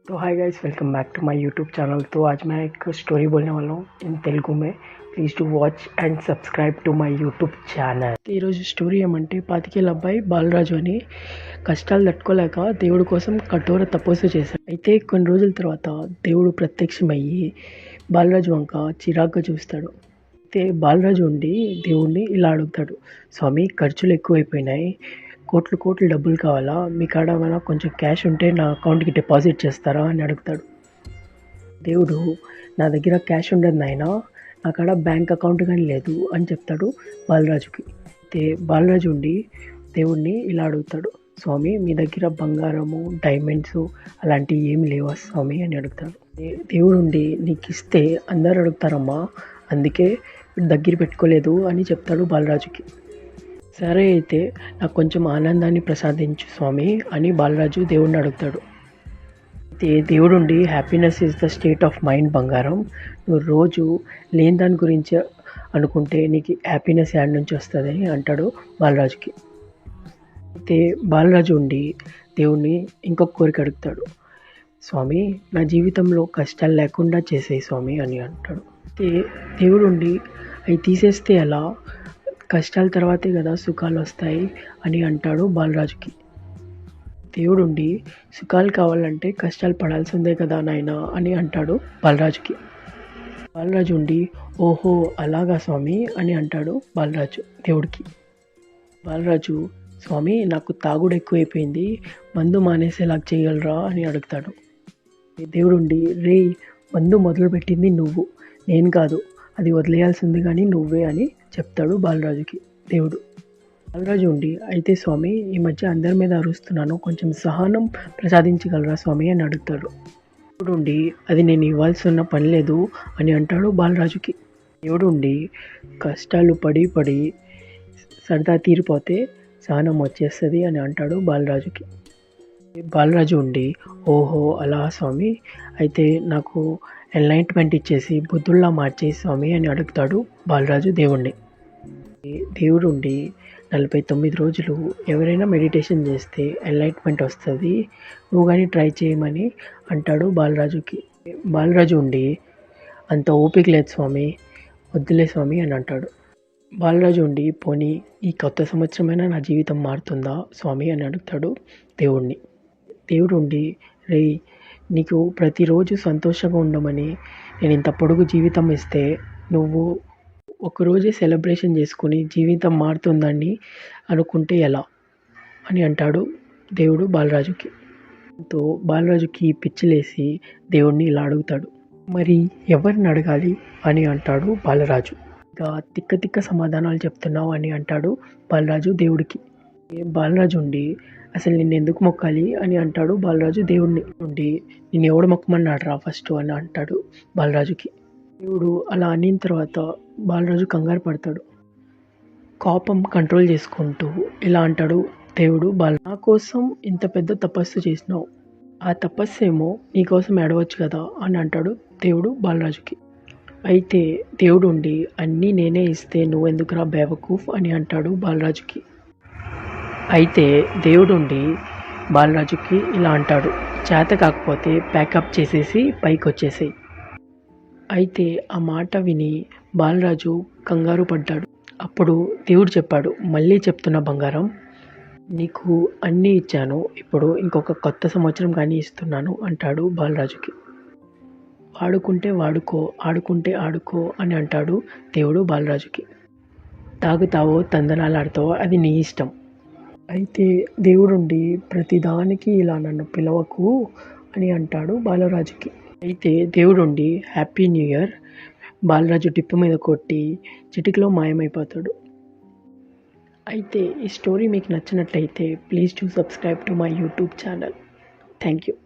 तो hi guys, welcome back to my YouTube channel. तो आज मैं एक स्टोरी बोलने वाला हूँ इन तेलुगु में। Please to watch and subscribe to my YouTube channel. ఈరోజు స్టోరీ ఏమంటే, పాతికేళ్ళ అబ్బాయి బాలరాజు అని కష్టాలు తట్టుకోలేక దేవుడి కోసం కఠోర తపస్సు చేశాడు. అయితే కొన్ని రోజుల తర్వాత దేవుడు ప్రత్యక్షమయ్యి బాలరాజు వంక చిరాగ్గా చూస్తాడు. అయితే బాలరాజు ఉండి దేవుడిని ఇలా అడుగుతాడు, స్వామి ఖర్చులు ఎక్కువైపోయినాయి, కోట్లు డబ్బులు కావాలా, మీ కాడ ఏమైనా కొంచెం క్యాష్ ఉంటే నా అకౌంట్కి డిపాజిట్ చేస్తారా అని అడుగుతాడు. దేవుడు, నా దగ్గర క్యాష్ ఉండదు నాయనా, నా కాడ బ్యాంక్ అకౌంట్ కానీ లేదు అని చెప్తాడు బాలరాజుకి. అయితే బాలరాజు ఉండి దేవుడిని ఇలా అడుగుతాడు, స్వామి మీ దగ్గర బంగారము డైమండ్స్ అలాంటివి ఏమి లేవా స్వామి అని అడుగుతాడు. దేవుడు ఉండి, నీకు ఇస్తే అందరు అడుగుతారమ్మా, అందుకే దగ్గర పెట్టుకోలేదు అని చెప్తాడు బాలరాజుకి. సరే అయితే నాకు కొంచెం ఆనందాన్ని ప్రసాదించు స్వామి అని బాలరాజు దేవుడిని అడుగుతాడు. అయితే దేవుడుండి, happiness is the state of mind బంగారం, నువ్వు రోజు లేని దాని గురించి అనుకుంటే నీకు హ్యాపీనెస్ యాడ్ నుంచి వస్తుంది అని అంటాడు బాలరాజుకి. అయితే బాలరాజు ఉండి దేవుణ్ణి ఇంకొక కోరిక అడుగుతాడు, స్వామి నా జీవితంలో కష్టాలు లేకుండా చేసేయి స్వామి అని అంటాడు. అయితే దేవుడు ఉండి, అవి తీసేస్తే ఎలా, కష్టాల తర్వాతే కదా సుఖాలు వస్తాయి అని అంటాడు బాలరాజుకి. దేవుడుండి, సుఖాలు కావాలంటే కష్టాలు పడాల్సిందే కదా నాయనా అని అంటాడు బాలరాజుకి. బాలరాజు ఉండి, ఓహో అలాగా స్వామి అని అంటాడు బాలరాజు దేవుడికి. బాలరాజు, స్వామి నాకు తాగుడు ఎక్కువైపోయింది, మందు మానేసేలాగా చేయగలరా అని అడుగుతాడు. దేవుడుండి, రే మందు మొదలుపెట్టింది నువ్వు, నేను కాదు, అది వదిలేయాల్సింది కానీ నువ్వే అని చెప్తాడు బాలరాజుకి దేవుడు. బాలరాజు ఉండి, అయితే స్వామి ఈ మధ్య అందరి మీద అరుస్తున్నాను, కొంచెం సహనం ప్రసాదించగలరా స్వామి అని అడుగుతాడు. దేవుడు ఉండి, అది నేను ఇవ్వాల్సి ఉన్న పని లేదు అని అంటాడు బాలరాజుకి. దేవుడు ఉండి, కష్టాలు పడి సరదా తీరిపోతే సహనం వచ్చేస్తుంది అని అంటాడు బాలరాజుకి. బాలరాజు ఉండి, ఓహో అలా స్వామి, అయితే నాకు ఎన్లైట్మెంట్ ఇచ్చేసి బుద్ధుల్లా మార్చేసి స్వామి అని అడుగుతాడు బాలరాజు దేవుణ్ణి. దేవుడు ఉండి, 49 రోజులు ఎవరైనా మెడిటేషన్ చేస్తే ఎన్లైట్మెంట్ వస్తుంది, నువ్వు కానీ ట్రై చేయమని అంటాడు బాలరాజుకి. బాలరాజు ఉండి, అంత ఓపిక లేదు స్వామి, వద్దులే స్వామి అని అంటాడు. బాలరాజు ఉండి, పోనీ ఈ కొత్త సంవత్సరమైనా నా జీవితం మారుతుందా స్వామి అని అడుగుతాడు దేవుణ్ణి. దేవుడు ఉండి, రే నీకు ప్రతిరోజు సంతోషంగా ఉండమని నేను ఇంత పొడుగు జీవితం ఇస్తే నువ్వు ఒకరోజే సెలబ్రేషన్ చేసుకుని జీవితం మారుతుందని అనుకుంటే ఎలా అని అంటాడు దేవుడు బాలరాజుకి. తో బాలరాజుకి పిచ్చిలేసి దేవుడిని ఇలా అడుగుతాడు, మరి ఎవరిని అడగాలి అని అంటాడు బాలరాజు. ఇంకా తిక్క సమాధానాలు చెప్తున్నావు అని అంటాడు బాలరాజు దేవుడికి. బాలరాజు ఉండి, అసలు నిన్ను ఎందుకు మొక్కాలి అని అంటాడు బాలరాజు దేవుడిని. ఉండి, నిన్ను ఎవడు మొక్కమన్నాడు రా ఫస్ట్ అని అంటాడు బాలరాజుకి. దేవుడు అలా అనిన తర్వాత బాలరాజు కంగారు పడతాడు. కోపం కంట్రోల్ చేసుకుంటూ ఇలా అంటాడు దేవుడు, నా కోసం ఇంత పెద్ద తపస్సు చేసినావు, ఆ తపస్సు ఏమో నీకోసం ఏడవచ్చు కదా అని అంటాడు దేవుడు బాలరాజుకి. అయితే దేవుడు ఉండి, అన్నీ నేనే ఇస్తే నువ్వెందుకురా బేవకూఫ్ అని అంటాడు బాలరాజుకి. అయితే దేవుడు ఉండి బాలరాజుకి ఇలా అంటాడు, చేత కాకపోతే ప్యాకప్ చేసేసి పైకి వచ్చేసేయి. అయితే ఆ మాట విని బాలరాజు కంగారు పడ్డాడు. అప్పుడు దేవుడు చెప్పాడు, మళ్ళీ చెప్తున్నా బంగారం, నీకు అన్నీ ఇచ్చాను, ఇప్పుడు ఇంకొక కొత్త సంవత్సరం కానీ ఇస్తున్నాను అంటాడు బాలరాజుకి. వాడుకుంటే వాడుకో, ఆడుకుంటే ఆడుకో అని అంటాడు దేవుడు బాలరాజుకి. తాగుతావో తందనాలాడతావో అది నీ ఇష్టం. అయితే దేవుడుండి, ప్రతిదానికి ఇలా నన్ను పిలవకు అని అంటాడు బాలరాజుకి. అయితే దేవుడుండి, హ్యాపీ న్యూ ఇయర్, బాలరాజు టిప్పు మీద కొట్టి చిటికలో మాయమైపోతాడు. అయితే ఈ స్టోరీ మీకు నచ్చినట్లయితే please to subscribe to my YouTube channel. Thank you.